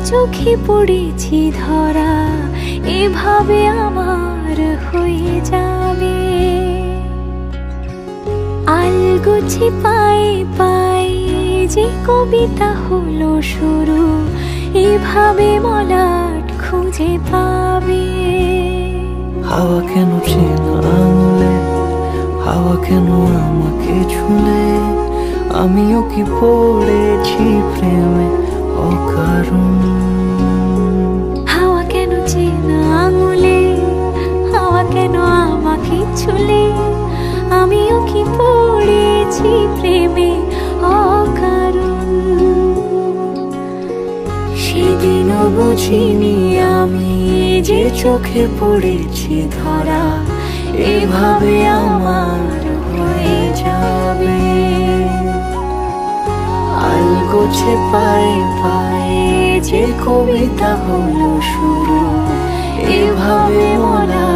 চোখে পড়েছি ধরা, এভাবে আমার হয়ে যাবে। আলগোছে পায়ে পায়ে যে কবিতা হলো শুরু, এভাবে মলাট খুঁজে পাবে। হাওয়া কেন চেনা আঙুলে, হাওয়া কেন আমাকে ছুলে, আমিও কি পড়েছি প্রেমে অকারণ। হাওয়া কেন চেনা আঙুলে, হাওয়া কেন আমাকে ছুলে, আমিও কি পড়েছি প্রেমে অকারণ। সেদিনও বুঝিনি আমি যে চোখে পড়েছি ধরা, এভাবে আমার হয়ে যাবে। আলগোছে পায়ে পায়ে যে কবিতা হলো শুরু, এভাবে মলা